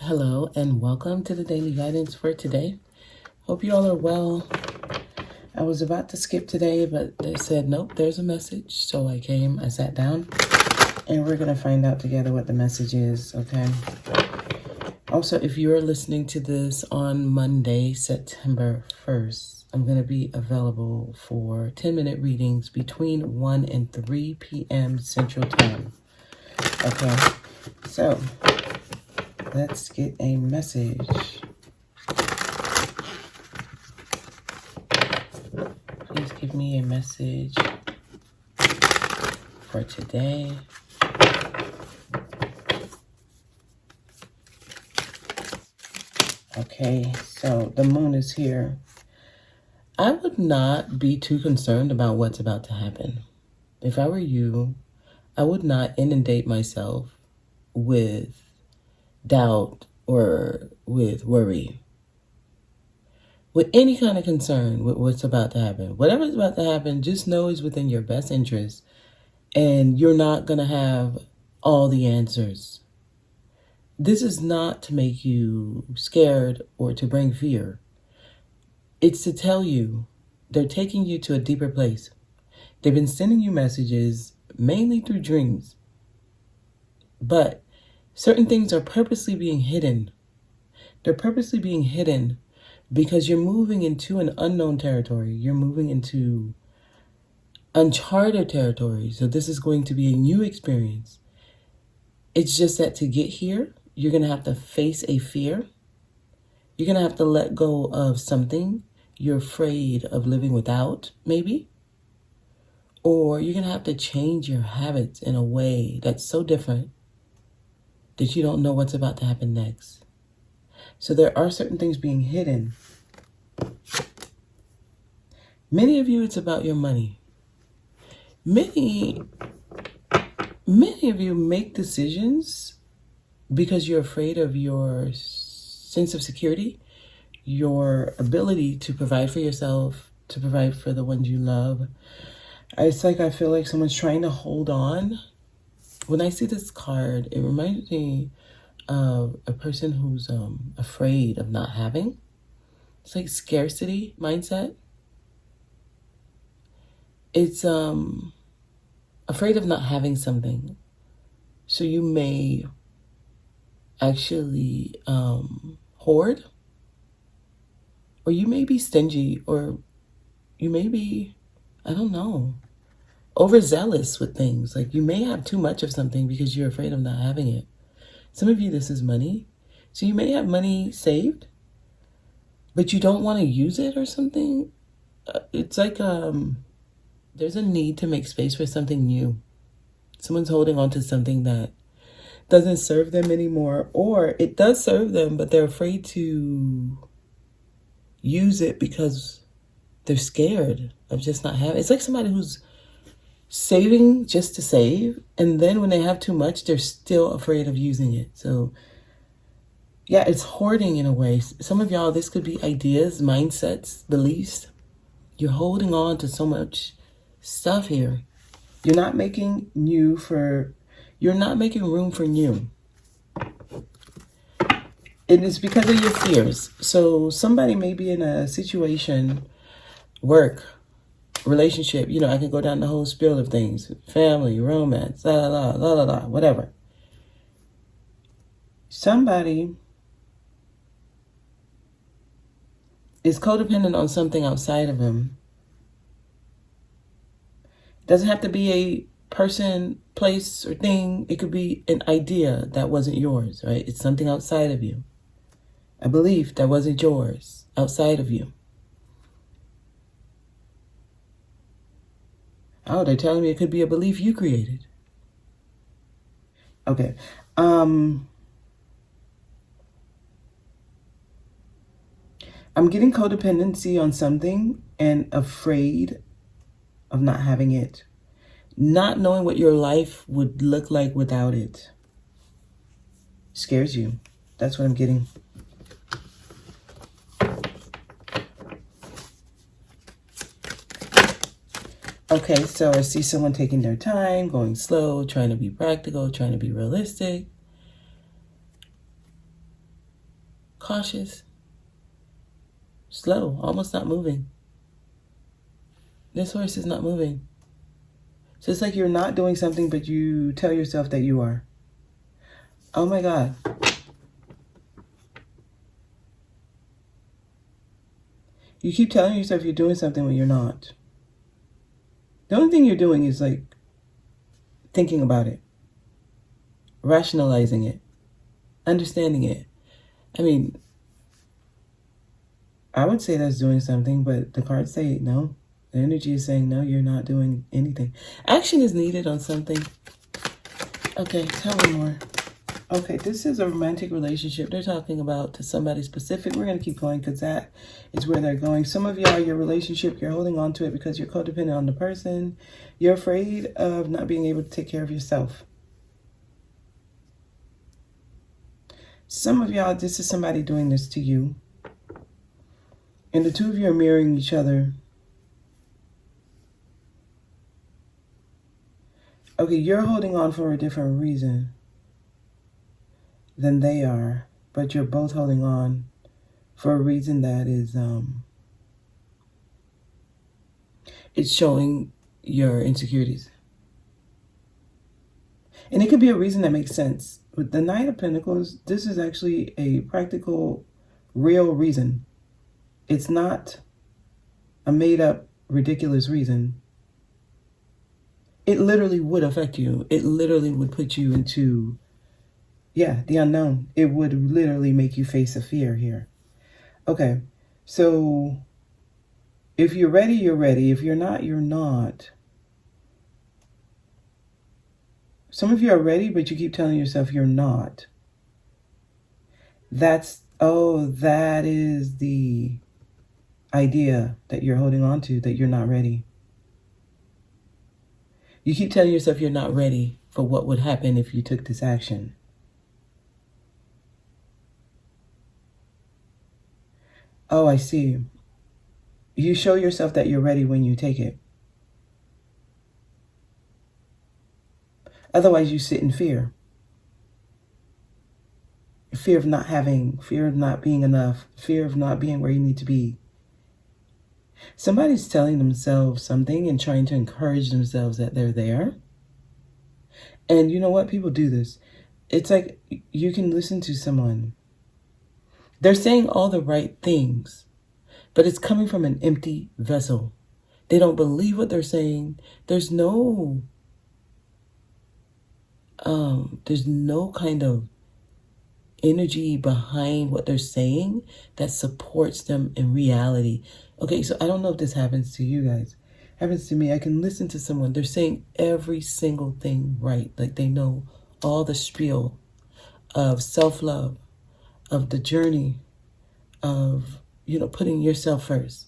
Hello and welcome to the daily guidance for today. Hope you all are well. I was about to skip today, but they said, nope, there's a message. So I sat down, and we're going to find out together what the message is, okay? Also, if you're listening to this on Monday, September 1st, I'm going to be available for 10-minute readings between 1 and 3 p.m. Central Time, okay? So let's get a message. Please give me a message for today. Okay, so the moon is here. I would not be too concerned about what's about to happen. If I were you, I would not inundate myself with doubt or with worry, with any kind of concern with what's about to happen. Whatever's about to happen, just know is within your best interest, and you're not going to have all the answers. This is not to make you scared or to bring fear. It's to tell you they're taking you to a deeper place. They've been sending you messages mainly through dreams, but certain things are purposely being hidden. They're purposely being hidden because you're moving into an unknown territory. You're moving into uncharted territory. So this is going to be a new experience. It's just that to get here, you're going to have to face a fear. You're going to have to let go of something you're afraid of living without, maybe. Or you're going to have to change your habits in a way that's so different that you don't know what's about to happen next. So there are certain things being hidden. Many of you, it's about your money. Many of you make decisions because you're afraid of your sense of security, your ability to provide for yourself, to provide for the ones you love. It's like I feel like someone's trying to hold on. When I see this card, it reminds me of a person who's afraid of not having. It's like scarcity mindset. It's afraid of not having something. So you may actually hoard, or you may be stingy, or you may be, I don't know, overzealous with things. Like you may have too much of something because you're afraid of not having it. Some of you, this is money. So you may have money saved, but you don't want to use it or something. It's like there's a need to make space for something new. Someone's holding on to something that doesn't serve them anymore, or it does serve them, but they're afraid to use it because they're scared of just not having. It's like somebody who's saving just to save, and then when they have too much, they're still afraid of using it. So yeah, it's hoarding in a way. Some of y'all, this could be ideas, mindsets, beliefs. You're holding on to so much stuff here. You're not making room for new. And it's because of your fears. So somebody may be in a situation, work, relationship, I can go down the whole spiel of things, family, romance, whatever. Somebody is codependent on something outside of him. Doesn't have to be a person, place, or thing. It could be an idea that wasn't yours, right? It's something outside of you. A belief that wasn't yours, outside of you. Oh, they're telling me it could be a belief you created. Okay. I'm getting codependency on something and afraid of not having it. Not knowing what your life would look like without it scares you. That's what I'm getting. Okay, so I see someone taking their time, going slow, trying to be practical, trying to be realistic. cautious, slow, almost not moving. This horse is not moving. So it's like you're not doing something, but you tell yourself that you are. Oh my God. You keep telling yourself you're doing something when you're not. The only thing you're doing is like thinking about it, rationalizing it, understanding it. I mean, I would say that's doing something, but the cards say no. The energy is saying no, you're not doing anything. Action is needed on something. Okay, tell me more. Okay, this is a romantic relationship they're talking about to somebody specific. We're going to keep going because that is where they're going. Some of y'all, your relationship, you're holding on to it because you're codependent on the person. You're afraid of not being able to take care of yourself. Some of y'all, this is somebody doing this to you. And the two of you are mirroring each other. Okay, you're holding on for a different reason than they are, but you're both holding on for a reason that is, it's showing your insecurities. And it could be a reason that makes sense. With the Knight of Pentacles, this is actually a practical, real reason. It's not a made-up, ridiculous reason. It literally would affect you. It literally would put you into, the unknown. It would literally make you face a fear here. Okay, so if you're ready, you're ready. If you're not, you're not. Some of you are ready, but you keep telling yourself you're not. That is the idea that you're holding on to, that you're not ready. You keep telling yourself you're not ready for what would happen if you took this action. Oh, I see. You show yourself that you're ready when you take it. Otherwise, you sit in fear. Fear of not having, fear of not being enough, fear of not being where you need to be. Somebody's telling themselves something and trying to encourage themselves that they're there. And you know what? People do this. It's like you can listen to someone. They're saying all the right things, but it's coming from an empty vessel. They don't believe what they're saying. There's no kind of energy behind what they're saying that supports them in reality. Okay, so I don't know if this happens to you guys. It happens to me. I can listen to someone. They're saying every single thing right. Like they know all the spiel of self-love, of the journey, of, putting yourself first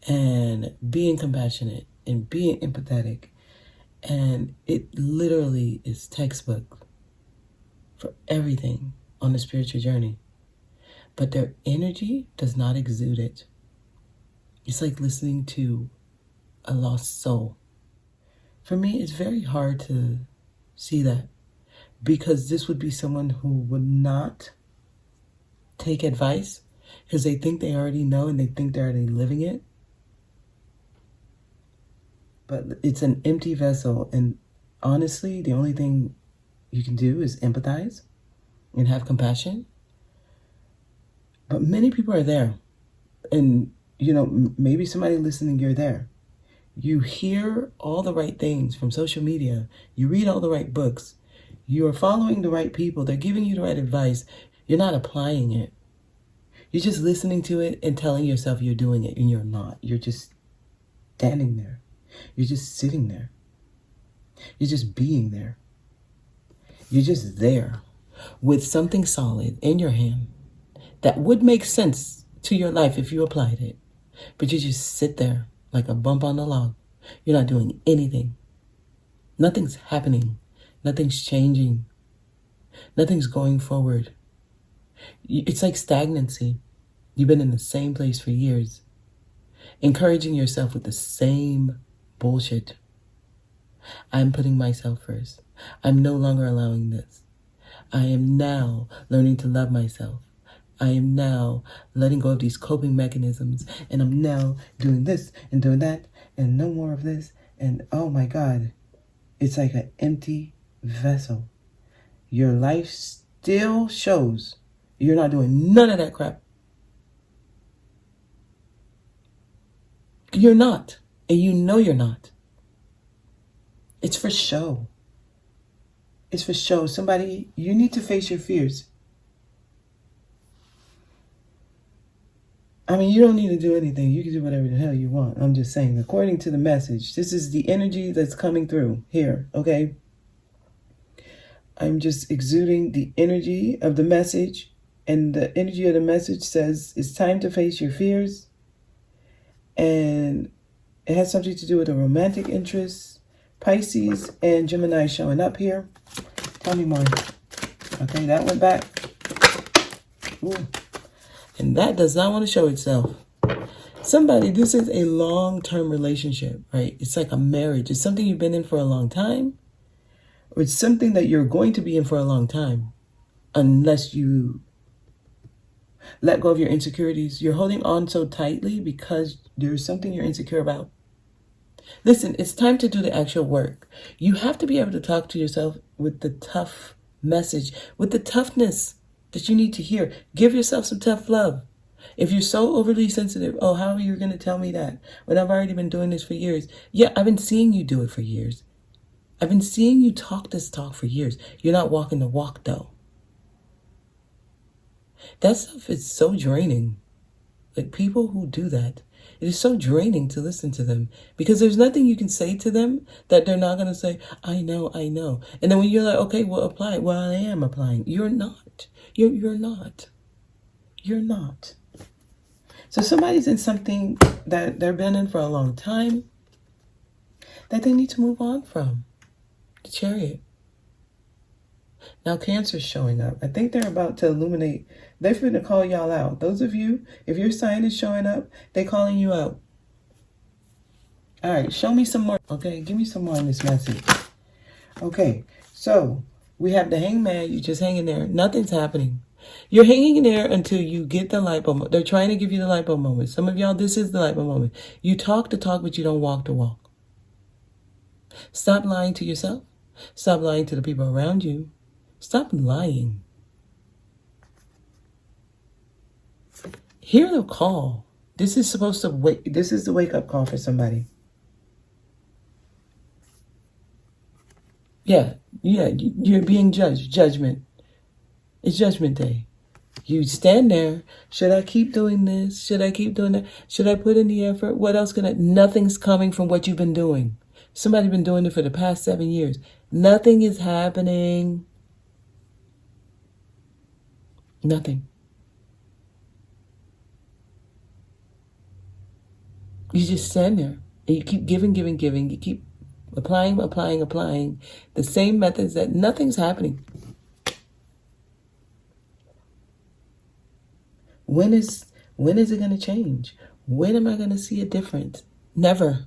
and being compassionate and being empathetic. And it literally is textbook for everything on the spiritual journey. But their energy does not exude it. It's like listening to a lost soul. For me, it's very hard to see that because this would be someone who would not take advice because they think they already know and they think they're already living it. But it's an empty vessel. And honestly, the only thing you can do is empathize and have compassion. But many people are there. And, maybe somebody listening, you're there. You hear all the right things from social media. You read all the right books. You are following the right people. They're giving you the right advice. You're not applying it. You're just listening to it and telling yourself you're doing it, and you're not. You're just standing there. You're just sitting there. You're just being there. You're just there with something solid in your hand that would make sense to your life if you applied it. But you just sit there like a bump on the log. You're not doing anything. Nothing's happening. Nothing's changing. Nothing's going forward. It's like stagnancy. You've been in the same place for years, encouraging yourself with the same bullshit. I'm putting myself first. I'm no longer allowing this. I am now learning to love myself. I am now letting go of these coping mechanisms, and I'm now doing this and doing that, and no more of this. And oh my God, it's like an empty vessel. Your life still shows you're not doing none of that crap. You're not, and you know you're not. It's for show. It's for show. Somebody, you need to face your fears. I mean, you don't need to do anything. You can do whatever the hell you want. I'm just saying, according to the message, this is the energy that's coming through here, okay? I'm just exuding the energy of the message, and the energy of the message says it's time to face your fears, and it has something to do with a romantic interest, Pisces and Gemini showing up here. Tell me more. Okay, that went back. Ooh. And that does not want to show itself. Somebody, this is a long-term relationship, right? It's like a marriage. It's something you've been in for a long time, or it's something that you're going to be in for a long time, unless you let go of your insecurities. You're holding on so tightly because there's something you're insecure about. Listen, it's time to do the actual work. You have to be able to talk to yourself with the tough message, with the toughness that you need to hear. Give yourself some tough love. If you're so overly sensitive, oh, how are you going to tell me that when I've already been doing this for years? Yeah, I've been seeing you do it for years. I've been seeing you talk this talk for years. You're not walking the walk, though. That stuff is so draining. Like, people who do that, it is so draining to listen to them, because there's nothing you can say to them that they're not going to say, I know. And then when you're like, okay, well, apply it. Well, I am applying. You're not. You're not. You're not. So somebody's in something that they've been in for a long time that they need to move on from. The Chariot. Now Cancer's showing up. I think they're about to illuminate. They're going to call y'all out. Those of you, if your sign is showing up, they're calling you out. All right, show me some more. Okay, give me some more in this message. Okay, so we have the Hangman. You're just hanging there. Nothing's happening. You're hanging in there until you get the lipo moment. They're trying to give you the lipo moment. Some of y'all, this is the lipo moment. You talk the talk, but you don't walk the walk. Stop lying to yourself. Stop lying to the people around you. Stop lying. Hear the call. This is supposed to wake. This is the wake-up call for somebody. Yeah, you're being judged. Judgment. It's Judgment Day. You stand there. Should I keep doing this? Should I keep doing that? Should I put in the effort? What else can I? Nothing's coming from what you've been doing. Somebody's been doing it for the past 7 years. Nothing is happening. Nothing. You just stand there and you keep giving. You keep applying. The same methods that nothing's happening. When is it going to change? When am I going to see a difference? Never.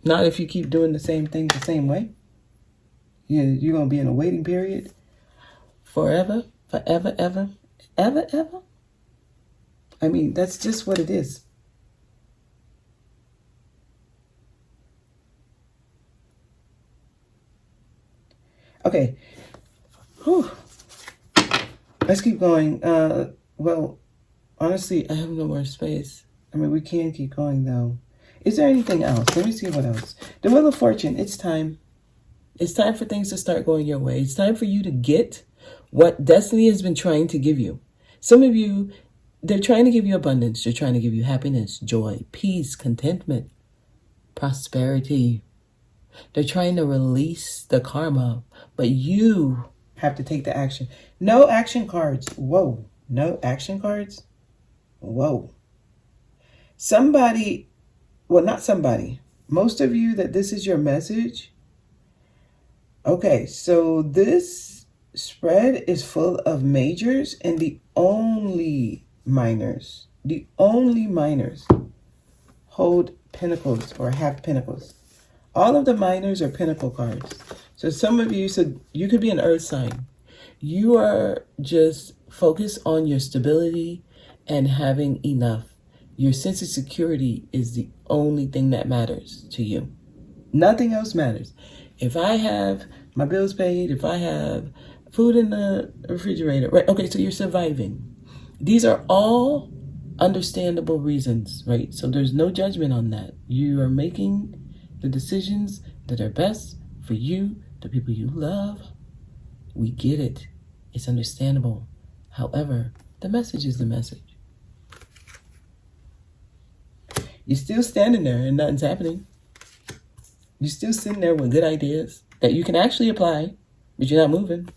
Not if you keep doing the same thing the same way. You're going to be in a waiting period forever. Ever. I mean, that's just what it is. Okay. Whew. Let's keep going. Well, honestly, I have no more space. I mean, we can keep going, though. Is there anything else? Let me see what else. The Wheel of Fortune, it's time. It's time for things to start going your way. It's time for you to get what destiny has been trying to give you. Some of you, they're trying to give you abundance. They're trying to give you happiness, joy, peace, contentment, prosperity. They're trying to release the karma, but you have to take the action. No action cards. Whoa. No action cards? Whoa. Somebody, well, not somebody. Most of you that this is your message. Okay, so this spread is full of majors, and the only minors hold pentacles or have pentacles. All of the minors are pentacle cards. So some of you, so you could be an earth sign. You are just focused on your stability and having enough. Your sense of security is the only thing that matters to you. Nothing else matters. If I have my bills paid, if I have food in the refrigerator, right? Okay, so you're surviving. These are all understandable reasons, right? So there's no judgment on that. You are making the decisions that are best for you, the people you love. We get it. It's understandable. However, the message is the message. You're still standing there and nothing's happening. You're still sitting there with good ideas that you can actually apply, but you're not moving.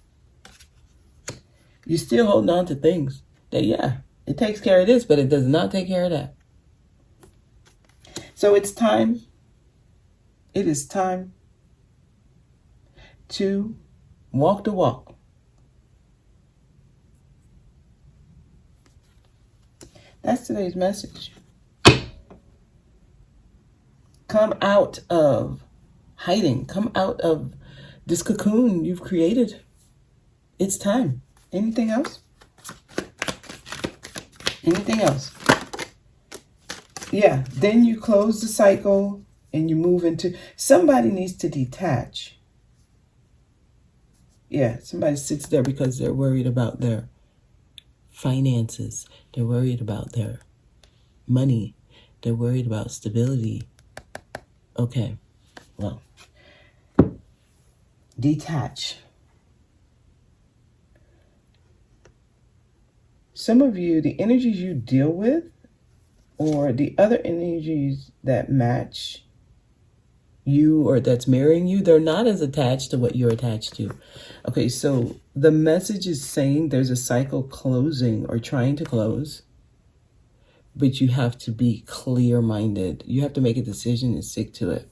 You're still holding on to things that, yeah, it takes care of this, but it does not take care of that. So it's time. It is time to walk the walk. That's today's message. Come out of hiding. Come out of this cocoon you've created. It's time. Anything else? Anything else? Yeah, then you close the cycle and you move into, somebody needs to detach. Yeah, somebody sits there because they're worried about their finances. They're worried about their money. They're worried about stability. Okay, well, detach. Some of you, the energies you deal with or the other energies that match you or that's marrying you, they're not as attached to what you're attached to. Okay, so the message is saying there's a cycle closing or trying to close, but you have to be clear-minded. You have to make a decision and stick to it.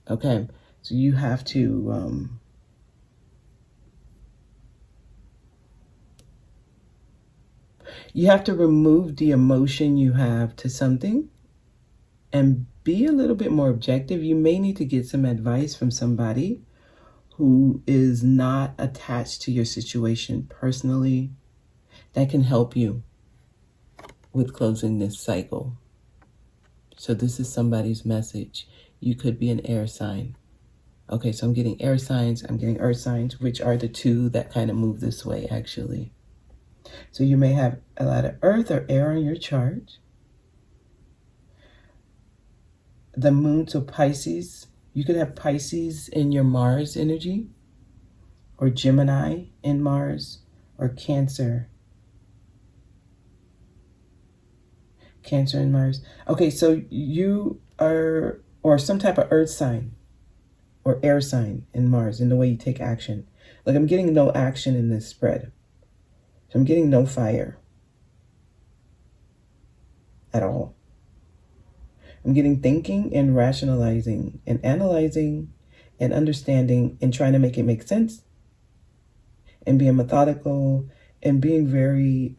Okay, so you have to remove the emotion you have to something and be a little bit more objective. You may need to get some advice from somebody who is not attached to your situation personally that can help you with closing this cycle. So this is somebody's message. You could be an air sign. Okay, so I'm getting air signs, I'm getting earth signs, which are the two that kind of move this way, actually. So you may have a lot of earth or air on your chart. The moon, so Pisces, you could have Pisces in your Mars energy, or Gemini in Mars, or Cancer. Cancer in Mars. Okay, so you are, or some type of earth sign or air sign in Mars in the way you take action. Like I'm getting no action in this spread. So I'm getting no fire at all. I'm getting thinking and rationalizing and analyzing and understanding and trying to make it make sense and being methodical and being very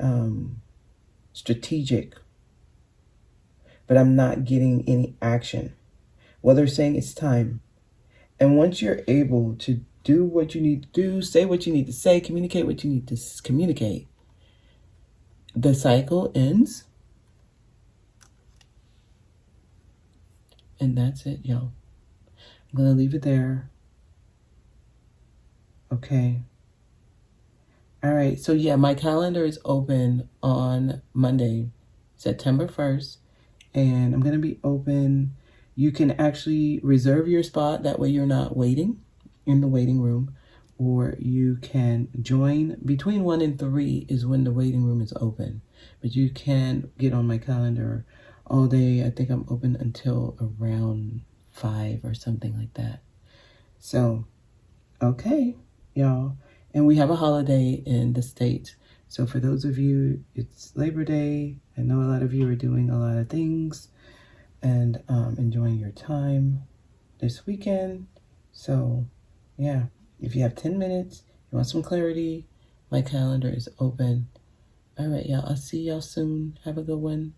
strategic. But I'm not getting any action. Well, they're saying it's time. And once you're able to do what you need to do, say what you need to say, communicate what you need to communicate, the cycle ends. And that's it, y'all. I'm going to leave it there. Okay. All right. So, yeah, my calendar is open on Monday, September 1st. And I'm going to be open. You can actually reserve your spot. That way you're not waiting in the waiting room. Or you can join. Between 1 and 3 is when the waiting room is open. But you can get on my calendar all day. I think I'm open until around 5 or something like that. So, okay, y'all. And we have a holiday in the States. So for those of you, it's Labor Day. I know a lot of you are doing a lot of things and enjoying your time this weekend. So, yeah, if you have 10 minutes, you want some clarity, my calendar is open. All right, y'all. I'll see y'all soon. Have a good one.